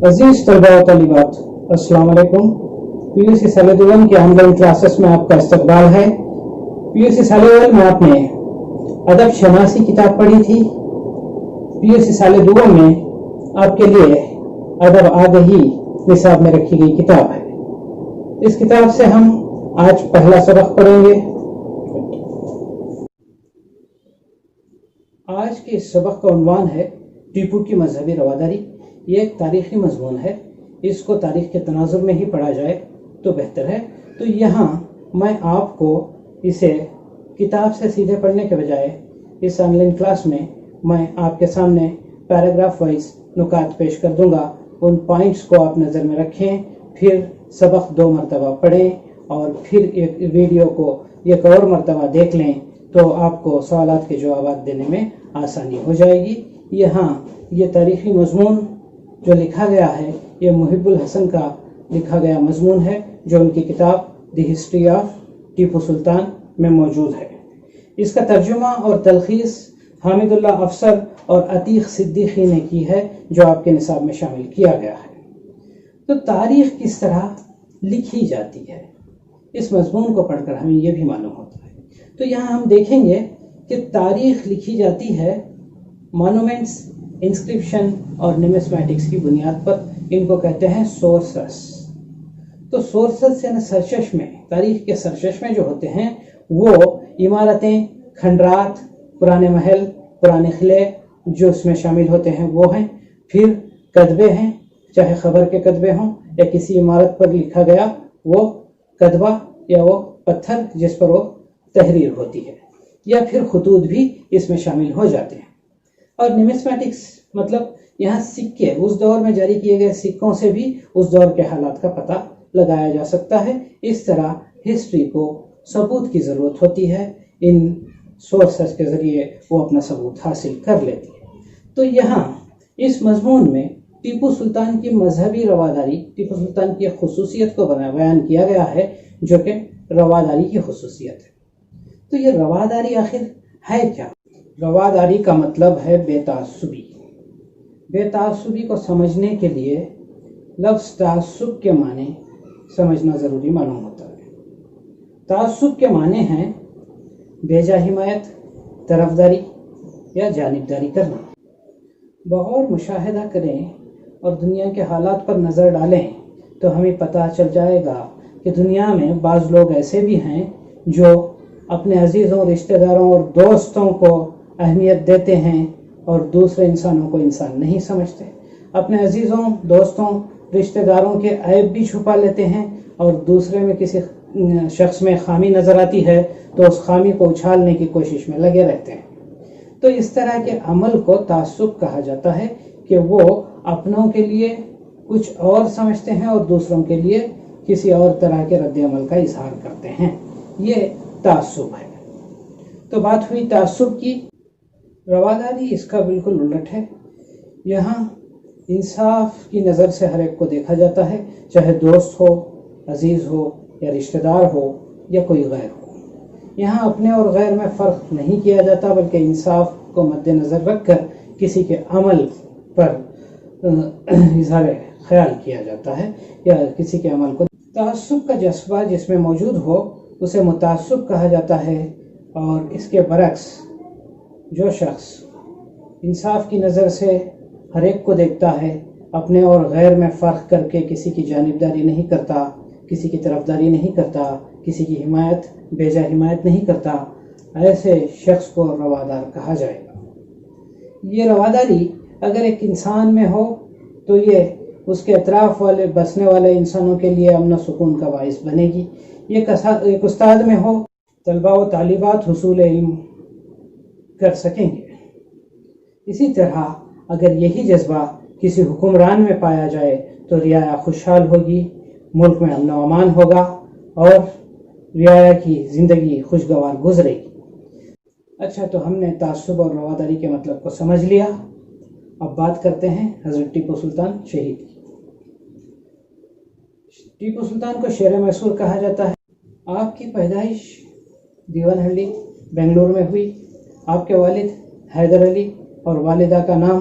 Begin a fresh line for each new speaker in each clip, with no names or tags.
عزیز طلباء و طالبات، السلام علیکم۔ PUC سال دوم کے آن لائن کلاسز میں آپ کا استقبال ہے۔ PUC سال اول میں آپ نے ادب شناسی کتاب پڑھی تھی۔ PUC سال دوم میں آپ کے لیے ادب آگہی نصاب میں رکھی گئی کتاب ہے۔ اس کتاب سے ہم آج پہلا سبق پڑھیں گے۔ آج کے اس سبق کا عنوان ہے ٹیپو کی مذہبی رواداری۔ یہ ایک تاریخی مضمون ہے، اس کو تاریخ کے تناظر میں ہی پڑھا جائے تو بہتر ہے۔ تو یہاں میں آپ کو اسے کتاب سے سیدھے پڑھنے کے بجائے اس آن لائن کلاس میں آپ کے سامنے پیراگراف وائز نکات پیش کر دوں گا۔ ان پوائنٹس کو آپ نظر میں رکھیں، پھر سبق 2 مرتبہ پڑھیں اور پھر ایک ویڈیو کو ایک اور مرتبہ دیکھ لیں تو آپ کو سوالات کے جوابات دینے میں آسانی ہو جائے گی۔ یہاں یہ تاریخی مضمون جو لکھا گیا ہے یہ محب الحسن کا لکھا گیا مضمون ہے، جو ان کی کتاب the history of Tipu Sultan میں موجود ہے۔ اس کا ترجمہ اور تلخیص حامد اللہ افسر اور عتیق صدیقی نے کی ہے، جو آپ کے نصاب میں شامل کیا گیا ہے۔ تو تاریخ کس طرح لکھی جاتی ہے، اس مضمون کو پڑھ کر ہمیں یہ بھی معلوم ہوتا ہے۔ تو یہاں ہم دیکھیں گے کہ تاریخ لکھی جاتی ہے مانومنٹس، انسکرپشن اور نمسمیٹکس کی بنیاد پر۔ ان کو کہتے ہیں سورسز۔ تو سورسز یعنی سرچشمے، تاریخ کے سرچشمے جو ہوتے ہیں وہ عمارتیں، کھنڈرات، پرانے محل، پرانے قلعے جو اس میں شامل ہوتے ہیں وہ ہیں۔ پھر کتبے ہیں، چاہے خبر کے کتبے ہوں یا کسی عمارت پر لکھا گیا وہ کتبہ یا وہ پتھر جس پر وہ تحریر ہوتی ہے، یا پھر خطوط بھی اس میں شامل ہو جاتے ہیں۔ اور نمسمیٹکس مطلب یہاں سکے، اس دور میں جاری کیے گئے سکوں سے بھی اس دور کے حالات کا پتہ لگایا جا سکتا ہے۔ اس طرح ہسٹری کو ثبوت کی ضرورت ہوتی ہے، ان سورسز کے ذریعے وہ اپنا ثبوت حاصل کر لیتی ہے۔ تو یہاں اس مضمون میں ٹیپو سلطان کی مذہبی رواداری، ٹیپو سلطان کی خصوصیت کو بیان کیا گیا ہے، جو کہ رواداری کی خصوصیت ہے۔ تو یہ رواداری آخر ہے کیا؟ رواداری کا مطلب ہے بے تعصبی۔ بے تعصبی کو سمجھنے کے لیے لفظ تعصب کے معنی سمجھنا ضروری معلوم ہوتا ہے۔ تعصب کے معنی ہیں بے جا حمایت، طرفداری یا جانبداری کرنا۔ بغور مشاہدہ کریں اور دنیا کے حالات پر نظر ڈالیں تو ہمیں پتہ چل جائے گا کہ دنیا میں بعض لوگ ایسے بھی ہیں جو اپنے عزیزوں، رشتہ داروں اور دوستوں کو اہمیت دیتے ہیں اور دوسرے انسانوں کو انسان نہیں سمجھتے۔ اپنے عزیزوں، دوستوں، رشتہ داروں کے عیب بھی چھپا لیتے ہیں، اور دوسرے میں کسی شخص میں خامی نظر آتی ہے تو اس خامی کو اچھالنے کی کوشش میں لگے رہتے ہیں۔ تو اس طرح کے عمل کو تعصب کہا جاتا ہے کہ وہ اپنوں کے لیے کچھ اور سمجھتے ہیں اور دوسروں کے لیے کسی اور طرح کے رد عمل کا اظہار کرتے ہیں۔ یہ تعصب ہے۔ تو بات ہوئی تعصب کی۔ رواداری اس کا بالکل الٹ ہے۔ یہاں انصاف کی نظر سے ہر ایک کو دیکھا جاتا ہے، چاہے دوست ہو، عزیز ہو یا رشتہ دار ہو یا کوئی غیر ہو۔ یہاں اپنے اور غیر میں فرق نہیں کیا جاتا، بلکہ انصاف کو مد نظر رکھ کر کسی کے عمل پر اظہار خیال کیا جاتا ہے یا کسی کے عمل کو۔ تعصب کا جذبہ جس میں موجود ہو اسے متعصب کہا جاتا ہے، اور اس کے برعکس جو شخص انصاف کی نظر سے ہر ایک کو دیکھتا ہے، اپنے اور غیر میں فرق کر کے کسی کی جانبداری نہیں کرتا، کسی کی طرفداری نہیں کرتا، کسی کی حمایت، بے جا حمایت نہیں کرتا، ایسے شخص کو روادار کہا جائے گا۔ یہ رواداری اگر ایک انسان میں ہو تو یہ اس کے اطراف والے بسنے والے انسانوں کے لیے امن و سکون کا باعث بنے گی۔ ایک استاد میں ہو، طلباء و طالبات حصول علم کر سکیں گے۔ اسی طرح اگر یہی جذبہ کسی حکمران میں پایا جائے تو رعایا خوشحال ہوگی، ملک میں امن و امان ہوگا اور رعایا کی زندگی خوشگوار گزرے گی۔ اچھا، تو ہم نے تعصب اور رواداری کے مطلب کو سمجھ لیا۔ اب بات کرتے ہیں حضرت ٹیپو سلطان شہید کی۔ ٹیپو سلطان کو شیر میسور کہا جاتا ہے۔ آپ کی پیدائش دیوان ہلڈی بنگلور میں ہوئی۔ آپ کے والد حیدر علی اور والدہ کا نام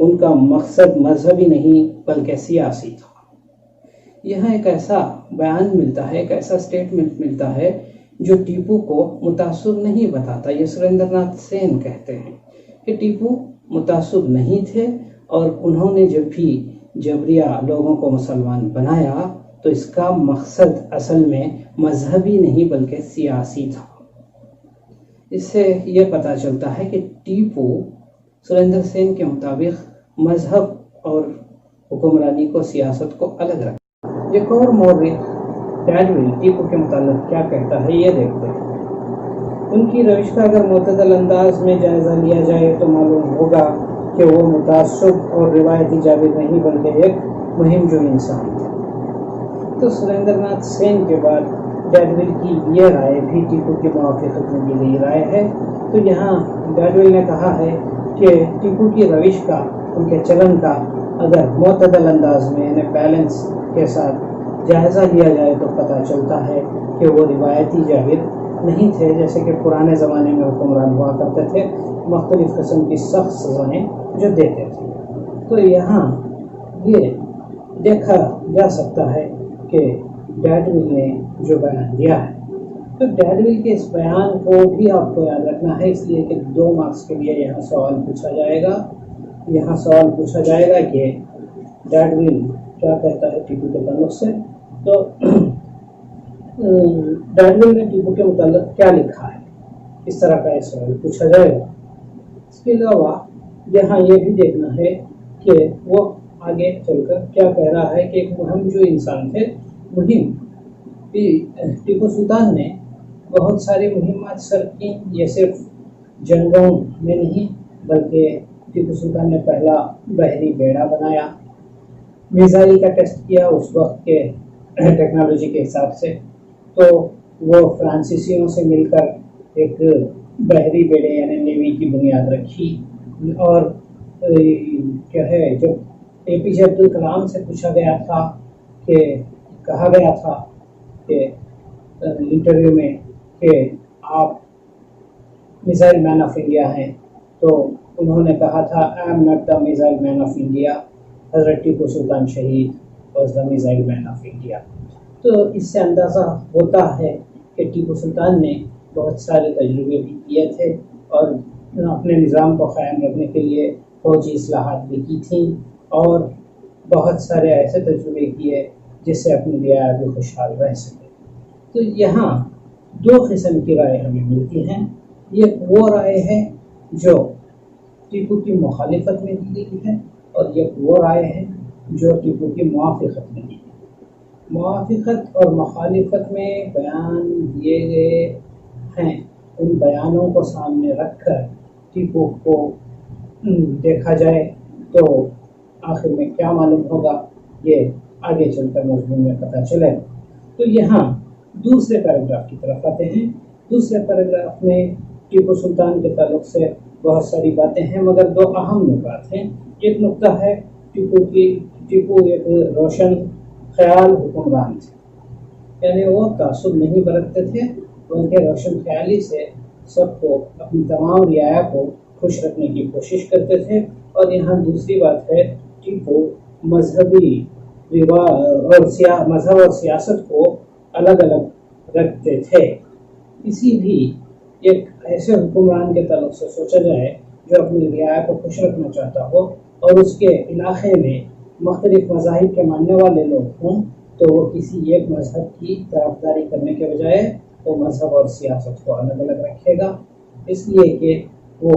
ان کا مقصد مذہبی نہیں بلکہ سیاسی تھا۔ یہاں ایک ایسا بیان ملتا ہے، ایک ایسا سٹیٹمنٹ ملتا ہے جو ٹیپو کو متعصب نہیں بتاتا۔ یہ سریندر ناتھ سین کہتے ہیں کہ ٹیپو متعصب نہیں تھے، اور انہوں نے جب بھی جبریہ لوگوں کو مسلمان بنایا تو اس کا مقصد اصل میں مذہبی نہیں بلکہ سیاسی تھا۔ اس سے یہ پتہ چلتا ہے کہ ٹیپو سریندر سین کے مطابق مذہب اور حکمرانی کو، سیاست کو الگ رکھا۔ ایک اور مورخ ڈیڈول ٹیپو کے متعلق کیا کہتا ہے یہ دیکھتے ہیں۔ ان کی روش کا اگر معتدل انداز میں جائزہ لیا جائے تو معلوم ہوگا کہ وہ متعصب اور روایتی جابر نہیں بلکہ ایک مہم جو انسان تھا۔ تو سریندر ناتھ سین کے بعد ڈیڈول کی یہ رائے بھی ٹیپو کی موافقت میں دی گئی رائے ہے۔ تو یہاں ڈیڈول نے کہا ہے کہ ٹیپو کی روش کا، ان کے چلن کا اگر معتدل انداز میں یعنی بیلنس کے ساتھ جائزہ لیا جائے تو پتہ چلتا ہے کہ وہ روایتی جابر نہیں تھے، جیسے کہ پرانے زمانے میں حکمران ہوا کرتے تھے، مختلف قسم کی سخت سزائیں جو دیتے تھے۔ تو یہاں یہ دیکھا جا سکتا ہے کہ ڈیڈول نے جو بیان دیا ہے، تو ڈیڈول کے اس بیان کو بھی آپ کو یاد رکھنا ہے، اس لیے کہ 2 مارکس کے لیے یہاں سوال پوچھا جائے گا۔ یہاں سوال پوچھا جائے گا کہ ڈیڈول کیا کہتا ہے ٹیپو کے تعلق سے۔ تو ڈیڈول نے ٹیپو کے متعلق کیا لکھا ہے، اس طرح کا یہ سوال پوچھا جائے گا۔ اس کے علاوہ یہاں یہ بھی دیکھنا ہے کہ وہ آگے چل کر کیا کہہ رہا ہے کہ ایک مہم جو انسان تھے، مہم ٹیپو سلطان نے بہت ساری مہمات سر کی، یہ صرف جنگوں میں نہیں بلکہ ٹیپو سلطان نے پہلا بحری بیڑا بنایا، میزائل کا ٹیسٹ کیا اس وقت کے ٹیکنالوجی کے حساب سے، تو وہ فرانسیسیوں سے مل کر ایک بحری بیڑے یعنی نیوی کی بنیاد رکھی۔ اور کیا ہے، جب اے پی جے عبد الکلام سے پوچھا گیا تھا کہ کہا گیا تھا کہ انٹرویو میں کہ آپ میزائل مین آف انڈیا ہیں، تو انہوں نے کہا تھا I am not the missile man of India, حضرت ٹیپو سلطان شہید was the missile man of India. تو اس سے اندازہ ہوتا ہے کہ ٹیپو سلطان نے بہت سارے تجربے بھی کیے تھے اور اپنے نظام کو قائم رکھنے کے لیے فوجی اصلاحات بھی کی تھیں، اور بہت سارے ایسے تجربے کیے جس سے اپنی رعایا بھی خوشحال رہ سکے۔ تو یہاں 2 قسم کی رائے ہمیں ملتی ہیں۔ یہ وہ رائے ہے جو ٹیپو کی مخالفت میں دی گئی ہے، اور یہ وہ رائے ہے جو ٹیپو کی موافقت میں دی گئی ہے۔ موافقت اور مخالفت میں بیان دیے گئے ہیں، ان بیانوں کو سامنے رکھ کر ٹیپو کو دیکھا جائے تو آخر میں کیا معلوم ہوگا، یہ آگے چل کر مضمون میں پتہ چلے۔ تو یہاں دوسرے پیراگراف کی طرف آتے ہیں۔ دوسرے پیراگراف میں ٹیپو سلطان کے تعلق سے بہت ساری باتیں ہیں، مگر 2 اہم نکات ہیں۔ ایک نقطہ ہے ٹیپو ایک روشن خیال حکمران تھے، یعنی وہ تعصب نہیں برتتے تھے بلکہ روشن خیالی سے سب کو، اپنی تمام رعایا کو خوش رکھنے کی کوشش کرتے تھے۔ اور یہاں دوسری بات ہے، ٹیپو مذہبی مذہب اور سیاست کو الگ الگ رکھتے تھے۔ کسی بھی ایک ایسے حکمران کے تعلق سے سوچا جائے جو اپنی رعایا کو خوش رکھنا چاہتا ہو اور اس کے علاقے میں مختلف مذاہب کے ماننے والے لوگ ہوں، تو وہ کسی ایک مذہب کی طرفداری کرنے کے بجائے وہ مذہب اور سیاست کو الگ الگ رکھے گا، اس لیے کہ وہ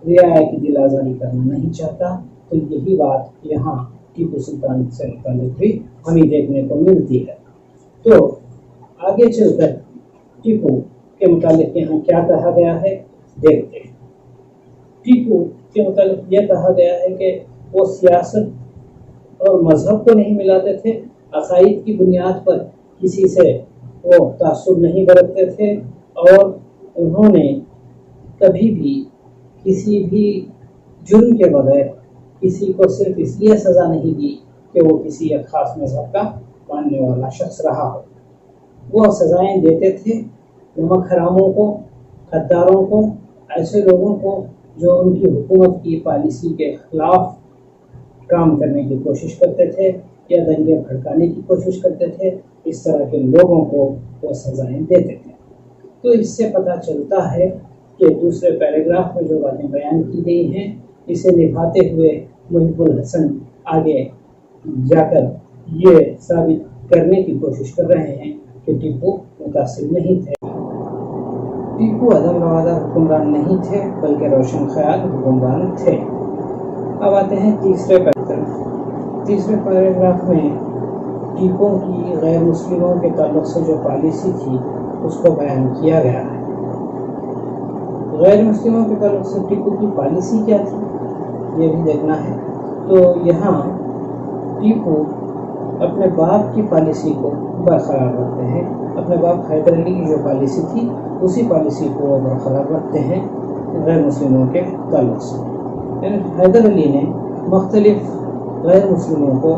رعایا کی دل آزاری کرنا نہیں چاہتا۔ تو یہی بات یہاں ٹیپو سلطان سے متعلق بھی ہمیں دیکھنے کو ملتی ہے۔ تو آگے چل کر ٹیپو کے متعلق یہاں کیا کہا گیا ہے دیکھتے ہیں۔ ٹیپو کے متعلق یہ کہا گیا ہے کہ وہ سیاست اور مذہب کو نہیں ملاتے تھے، عقائد کی بنیاد پر کسی سے وہ تعصب نہیں برتتے تھے، اور انہوں نے کبھی بھی کسی بھی جرم کے بغیر کسی کو صرف اس لیے سزا نہیں دی کہ وہ کسی ایک خاص مذہب کا ماننے والا شخص رہا ہو۔ وہ سزائیں دیتے تھے نمک حراموں کو، غداروں کو، ایسے لوگوں کو جو ان کی حکومت کی پالیسی کے خلاف کام کرنے کی کوشش کرتے تھے یا دنگے بھڑکانے کی کوشش کرتے تھے، اس طرح کے لوگوں کو وہ سزائیں دیتے تھے۔ تو اس سے پتہ چلتا ہے کہ دوسرے پیراگراف میں جو باتیں بیان کی گئی ہیں اسے نبھاتے ہوئے محب الحسن آگے جا کر یہ ثابت کرنے کی کوشش کر رہے ہیں کہ ٹیپو متاثر نہیں تھے، ٹیپو عدم روادار حکمران نہیں تھے بلکہ روشن خیال حکمران تھے۔ اب آتے ہیں تیسرے پیراگراف میں ٹیپو کی غیر مسلموں کے تعلق سے جو پالیسی تھی اس کو بیان کیا گیا ہے۔ غیر مسلموں کے تعلق سے ٹیپو کی پالیسی کیا تھی یہ بھی دیکھنا ہے۔ تو یہاں ٹیپو اپنے باپ کی پالیسی کو برقرار رکھتے ہیں، اپنے باپ حیدر علی کی جو پالیسی تھی اسی پالیسی کو وہ برقرار رکھتے ہیں غیر مسلموں کے تعلق سے۔ حیدر علی نے مختلف غیر مسلموں کو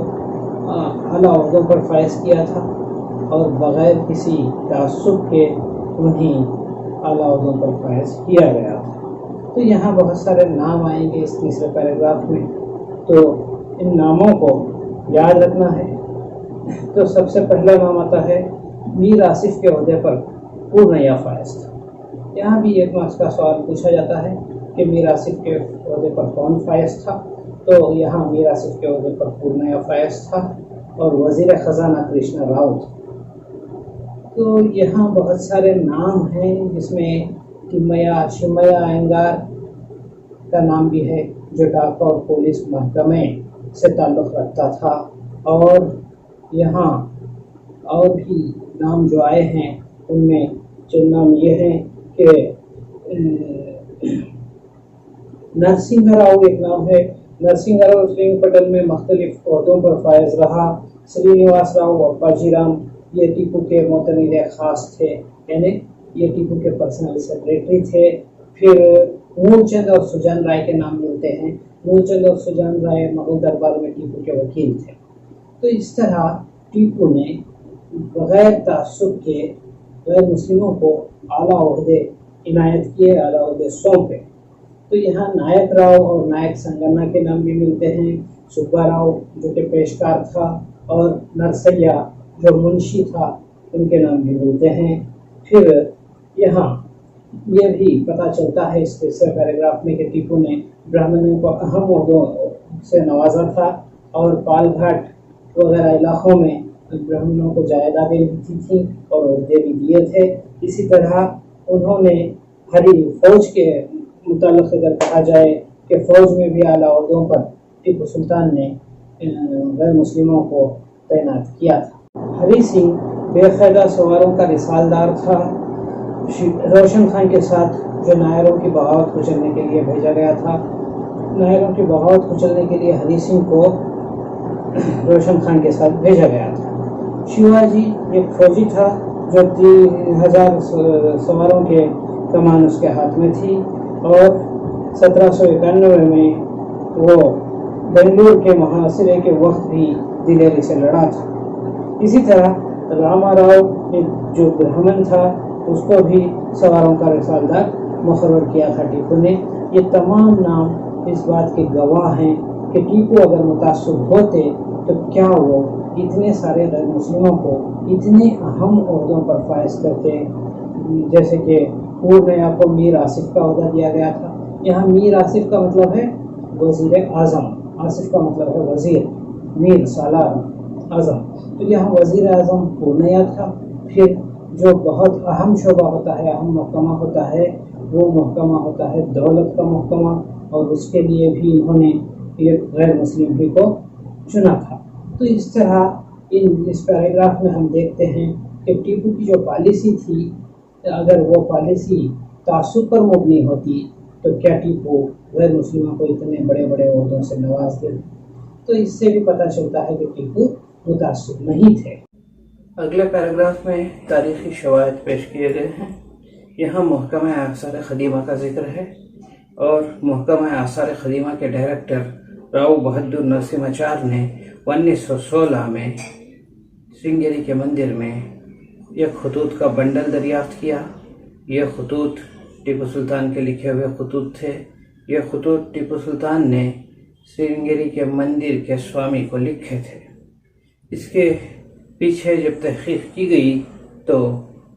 اعلیٰ عہدوں پر فائز کیا تھا اور بغیر کسی تعصب کے انہیں اعلیٰ عہدوں پر فائز کیا گیا تھا۔ تو یہاں بہت سارے نام آئیں گے اس تیسرے پیراگراف میں، تو ان ناموں کو یاد رکھنا ہے۔ تو سب سے پہلا نام آتا ہے میر آصف کے عہدے پر پورنیہ فائز تھا۔ یہاں بھی ایک مارکس کا سوال پوچھا جاتا ہے کہ میر آصف کے عہدے پر کون فائز تھا، تو یہاں میر آصف کے عہدے پر پورنیہ فائز تھا اور وزیر خزانہ کرشنا راؤ تھا۔ تو یہاں بہت سارے نام ہیں جس میں شمیا اینگار کا نام بھی ہے جو ڈاکہ اور پولیس محکمے سے تعلق رکھتا تھا، اور یہاں اور بھی نام جو آئے ہیں ان میں چند نام یہ ہیں کہ نرسنگھ راؤ ایک نام ہے، نرسنگھ راؤ سرنگ پٹن میں مختلف عہدوں پر فائز رہا۔ سرینواس راؤ اپاجی رام یہ ٹیپو کے معتمد خاص تھے، یعنی یہ ٹیپو کے پرسنل سیکریٹری تھے۔ پھر مول چند اور سجان رائے کے نام ملتے ہیں۔ مول چند اور سجان رائے مغل دربار میں ٹیپو کے وکیل تھے۔ تو اس طرح ٹیپو نے بغیر تعصب کے غیر مسلموں کو اعلیٰ عہدے عنایت کیے، اعلیٰ عہدے سونپے۔ تو یہاں نائک راؤ اور نائک سنگنا کے نام بھی ملتے ہیں، سبا راؤ جو کہ پیشکار تھا اور نرسیا جو منشی تھا ان کے نام بھی ملتے ہیں۔ پھر یہاں یہ بھی پتہ چلتا ہے اس تیسرے پیراگراف میں کہ ٹیپو نے برہمنوں کو اہم عہدوں سے نوازا تھا اور پال گھاٹ وغیرہ علاقوں میں برہمنوں کو جائیدادیں دی تھیں اور عہدے بھی دیے تھے۔ اسی طرح انہوں نے ہری فوج کے متعلق اگر کہا جائے کہ فوج میں بھی اعلیٰ عہدوں پر ٹیپو سلطان نے غیر مسلموں کو تعینات کیا تھا۔ ہری سنگھ بے قاعدہ سواروں کا رسالدار تھا۔ روشن خان کے ساتھ جو نائروں کی بغاوت کچلنے کے لیے بھیجا گیا تھا، نائروں کی بغاوت کچلنے کے لیے ہری سنگھ کو روشن خان کے ساتھ بھیجا گیا تھا۔ شیواجی ایک فوجی تھا جو 3000 سواروں کے کمان اس کے ہاتھ میں تھی اور 1791 میں وہ بنگلور کے محاصرے کے وقت بھی دلیری سے لڑا تھا۔ اسی طرح راما راؤ جو برہمن تھا اس کو بھی سواروں کا رسالدار مقرر کیا تھا ٹیپو نے۔ یہ تمام نام اس بات کے گواہ ہیں کہ ٹیپو اگر متعصب ہوتے تو کیا وہ اتنے سارے غیر مسلموں کو اتنے اہم عہدوں پر فائز کرتے، جیسے کہ پورنیہ کو میر آصف کا عہدہ دیا گیا تھا۔ یہاں میر آصف کا مطلب ہے وزیر اعظم، آصف کا مطلب ہے وزیر، میر سالار اعظم، تو یہاں وزیر اعظم پورنیہ تھا۔ پھر جو بہت اہم شعبہ ہوتا ہے، اہم محکمہ ہوتا ہے، وہ محکمہ ہوتا ہے دولت کا محکمہ، اور اس کے لیے بھی انہوں نے ایک غیر مسلم ہی کو چنا تھا۔ تو اس طرح اس پیراگراف میں ہم دیکھتے ہیں کہ ٹیپو کی جو پالیسی تھی، اگر وہ پالیسی تعصب پر مبنی ہوتی تو کیا ٹیپو غیر مسلموں کو اتنے بڑے بڑے عہدوں سے نواز دیتے؟ تو اس سے بھی پتہ چلتا ہے کہ ٹیپو متعصب نہیں تھے۔ اگلے پیراگراف میں تاریخی شواہد پیش کیے گئے ہیں۔ یہاں محکمہ آثار قدیمہ کا ذکر ہے اور محکمہ آثار قدیمہ کے ڈائریکٹر راؤ بہادر نرسمہاچار نے 1916 میں سرنگیری کے مندر میں ایک خطوط کا بنڈل دریافت کیا۔ یہ خطوط ٹیپو سلطان کے لکھے ہوئے خطوط تھے۔ یہ خطوط ٹیپو سلطان نے
سرنگیری کے مندر کے سوامی کو لکھے تھے۔ اس کے پیچھے جب تحقیق کی گئی تو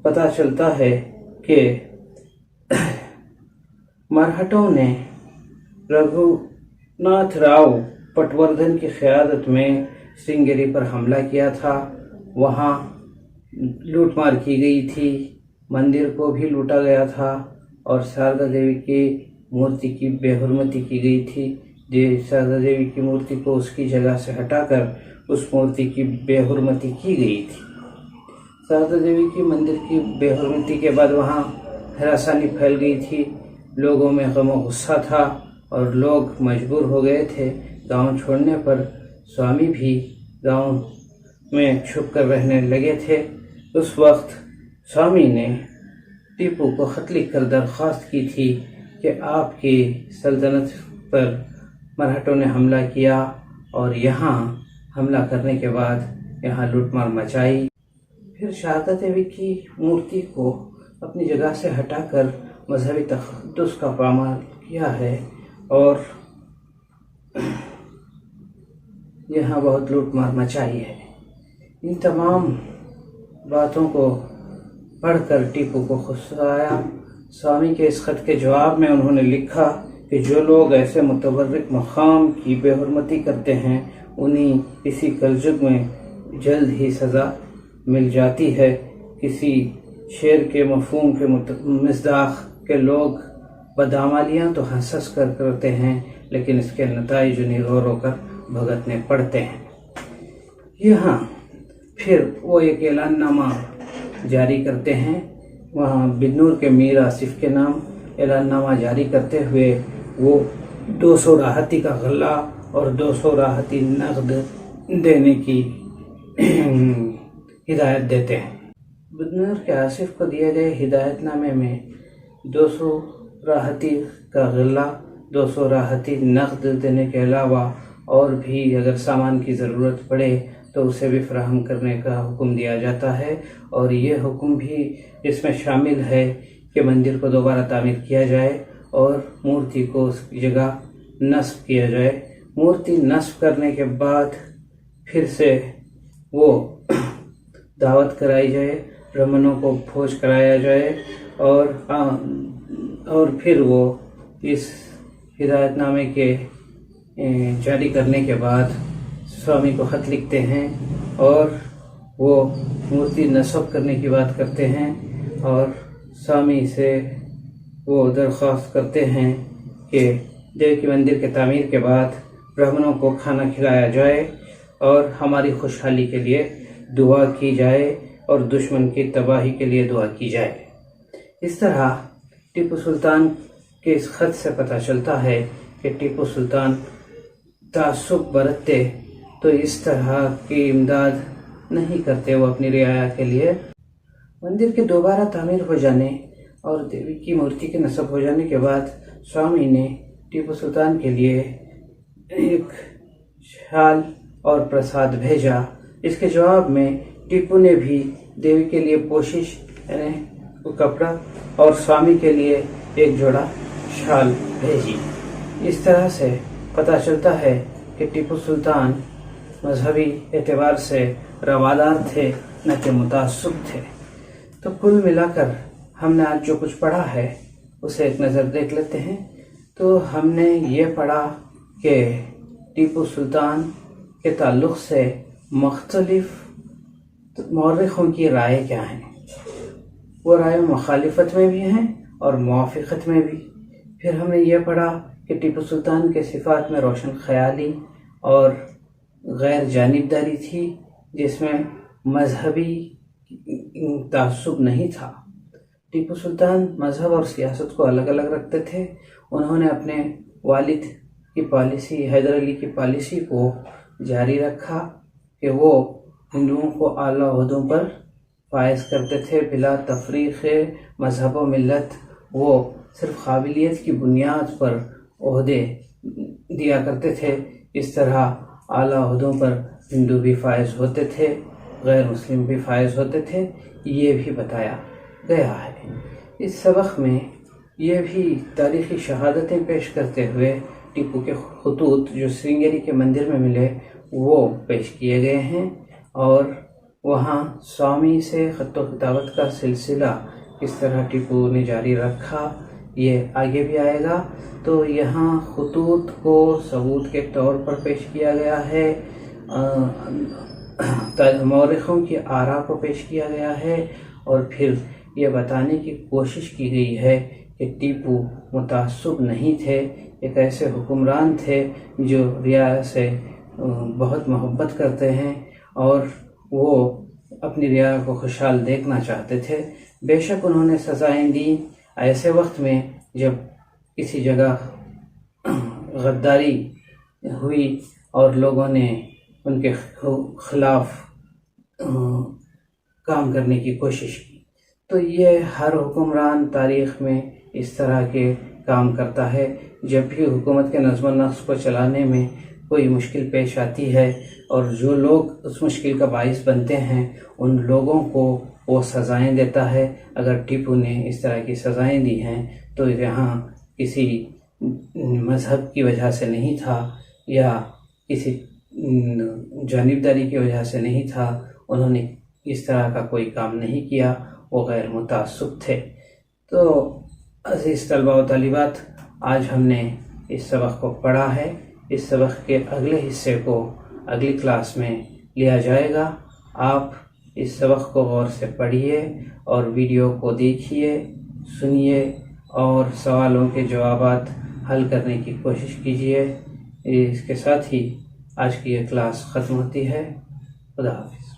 پتہ چلتا ہے کہ مرہٹوں نے رگھوناتھ راؤ پٹوردھن کی قیادت میں سرنگیری پر حملہ کیا تھا۔ وہاں لوٹ مار کی گئی تھی، مندر کو بھی لوٹا گیا تھا اور شاردا دیوی کی مورتی کی بے حرمتی کی گئی تھی۔ شاردا دیوی کی مورتی کو اس کی جگہ سے ہٹا کر اس مورتی کی بے حرمتی کی گئی تھی۔ شاردا دیوی کی مندر کی بے حرمتی کے بعد وہاں ہراسانی پھیل گئی تھی، لوگوں میں غم و غصہ تھا اور لوگ مجبور ہو گئے تھے گاؤں چھوڑنے پر۔ سوامی بھی گاؤں میں چھپ کر رہنے لگے تھے۔ اس وقت سوامی نے ٹیپو کو خط لکھ کر درخواست کی تھی کہ آپ کی سلطنت پر مرہٹوں نے حملہ کیا اور یہاں حملہ کرنے کے بعد یہاں لوٹ مار مچائی۔ پھر شاردا دیوی کی مورتی کو اپنی جگہ سے ہٹا کر مذہبی تقدس کا پامال کیا ہے اور یہاں بہت لوٹ مار مچائی ہے۔ ان تمام باتوں کو پڑھ کر ٹیپو کو غصہ آیا۔ سوامی کے اس خط کے جواب میں انہوں نے لکھا کہ جو لوگ ایسے متبرک مقام کی بے حرمتی کرتے ہیں انہیں اسی کلجگ میں جلد ہی سزا مل جاتی ہے۔ کسی شعر کے مفہوم کے مصداق کے لوگ بدعمالیاں تو ہنس ہنس کر کرتے ہیں لیکن اس کے نتائج انہیں رو رو کر بھگتنے پڑتے ہیں۔ یہاں پھر وہ ایک اعلان نامہ جاری کرتے ہیں، وہاں بجنور کے میر آصف کے نام اعلان نامہ جاری کرتے ہوئے وہ 200 راحتی کا غلہ اور 200 راحتی نقد دینے کی ہدایت دیتے ہیں۔ بجنور کے آصف کو دیے گئے ہدایت نامے میں 200 راحتی کا غلہ، 200 راحتی نقد دینے کے علاوہ اور بھی اگر سامان کی ضرورت پڑے تو اسے بھی فراہم کرنے کا حکم دیا جاتا ہے، اور یہ حکم بھی اس میں شامل ہے کہ مندر کو دوبارہ تعمیر کیا جائے اور مورتی کو اس کی جگہ نصب کیا جائے۔ مورتی نصب کرنے کے بعد پھر سے وہ دعوت کرائی جائے، برہمنوں کو بھوج کرایا جائے اور پھر وہ اس ہدایت نامے کے جاری کرنے کے بعد سوامی کو خط لکھتے ہیں اور وہ مورتی نصب کرنے کی بات کرتے ہیں اور سوامی سے وہ درخواست کرتے ہیں کہ دیوی کی مندر کے تعمیر کے بعد برہمنوں کو کھانا کھلایا جائے اور ہماری خوشحالی کے لیے دعا کی جائے اور دشمن کی تباہی کے لیے دعا کی جائے۔ اس طرح ٹیپو سلطان کے اس خط سے پتہ چلتا ہے کہ ٹیپو سلطان تعصب برتتے تو اس طرح کی امداد نہیں کرتے وہ اپنی رعایا کے لیے۔ مندر کے دوبارہ تعمیر ہو جانے اور دیوی کی مورتی کے نصب ہو جانے کے بعد سوامی نے ٹیپو سلطان کے لیے ایک شال اور پرساد بھیجا۔ اس کے جواب میں ٹیپو نے بھی دیوی کے لیے پوشش یعنی کپڑا اور سوامی کے لیے ایک جوڑا شال بھیجی۔ اس طرح سے پتہ چلتا ہے کہ ٹیپو سلطان مذہبی اعتبار سے روادار تھے نہ کہ متعصب تھے۔ تو کل ملا کر ہم نے آج جو کچھ پڑھا ہے اسے ایک نظر دیکھ لیتے ہیں۔ تو ہم نے یہ پڑھا کہ ٹیپو سلطان کے تعلق سے مختلف مورخوں کی رائے کیا ہیں۔ وہ رائے مخالفت میں بھی ہیں اور موافقت میں بھی۔ پھر ہم نے یہ پڑھا کہ ٹیپو سلطان کے صفات میں روشن خیالی اور غیر جانبداری تھی جس میں مذہبی تعصب نہیں تھا۔ ٹیپو سلطان مذہب اور سیاست کو الگ الگ رکھتے تھے۔ انہوں نے اپنے والد کی پالیسی حیدر علی کی پالیسی کو جاری رکھا کہ وہ ہندوؤں کو اعلیٰ عہدوں پر فائز کرتے تھے بلا تفریق مذہب و ملت۔ وہ صرف قابلیت کی بنیاد پر عہدے دیا کرتے تھے۔ اس طرح اعلیٰ عہدوں پر ہندو بھی فائز ہوتے تھے، غیر مسلم بھی فائز ہوتے تھے، یہ بھی بتایا گیا ہے۔ اس سبق میں یہ بھی تاریخی شہادتیں پیش کرتے ہوئے ٹیپو کے خطوط جو سرنگیری کے مندر میں ملے وہ پیش کیے گئے ہیں، اور وہاں سوامی سے خط و کتابت کا سلسلہ کس طرح ٹیپو نے جاری رکھا یہ آگے بھی آئے گا۔ تو یہاں خطوط کو ثبوت کے طور پر پیش کیا گیا ہے، مورخوں کی آراء کو پیش کیا گیا ہے، اور پھر یہ بتانے کی کوشش کی گئی ہے کہ ٹیپو متعصب نہیں تھے، ایک ایسے حکمران تھے جو رعایا سے بہت محبت کرتے ہیں اور وہ اپنی رعایا کو خوشحال دیکھنا چاہتے تھے۔ بے شک انہوں نے سزائیں دیں ایسے وقت میں جب کسی جگہ غداری ہوئی اور لوگوں نے ان کے خلاف کام کرنے کی کوشش کی۔ تو یہ ہر حکمران تاریخ میں اس طرح کے کام کرتا ہے، جب بھی حکومت کے نظم و نسق کو چلانے میں کوئی مشکل پیش آتی ہے اور جو لوگ اس مشکل کا باعث بنتے ہیں ان لوگوں کو وہ سزائیں دیتا ہے۔ اگر ٹیپو نے اس طرح کی سزائیں دی ہیں تو یہاں کسی مذہب کی وجہ سے نہیں تھا یا کسی جانبداری کی وجہ سے نہیں تھا، انہوں نے اس طرح کا کوئی کام نہیں کیا، وہ غیر متعصب تھے۔ تو عزیز طلبہ و طالبات، آج ہم نے اس سبق کو پڑھا ہے، اس سبق کے اگلے حصے کو اگلی کلاس میں لیا جائے گا۔ آپ اس سبق کو غور سے پڑھیے اور ویڈیو کو دیکھیے، سنیے اور سوالوں کے جوابات حل کرنے کی کوشش کیجیے۔ اس کے ساتھ ہی آج کی یہ کلاس ختم ہوتی ہے۔ خدا حافظ۔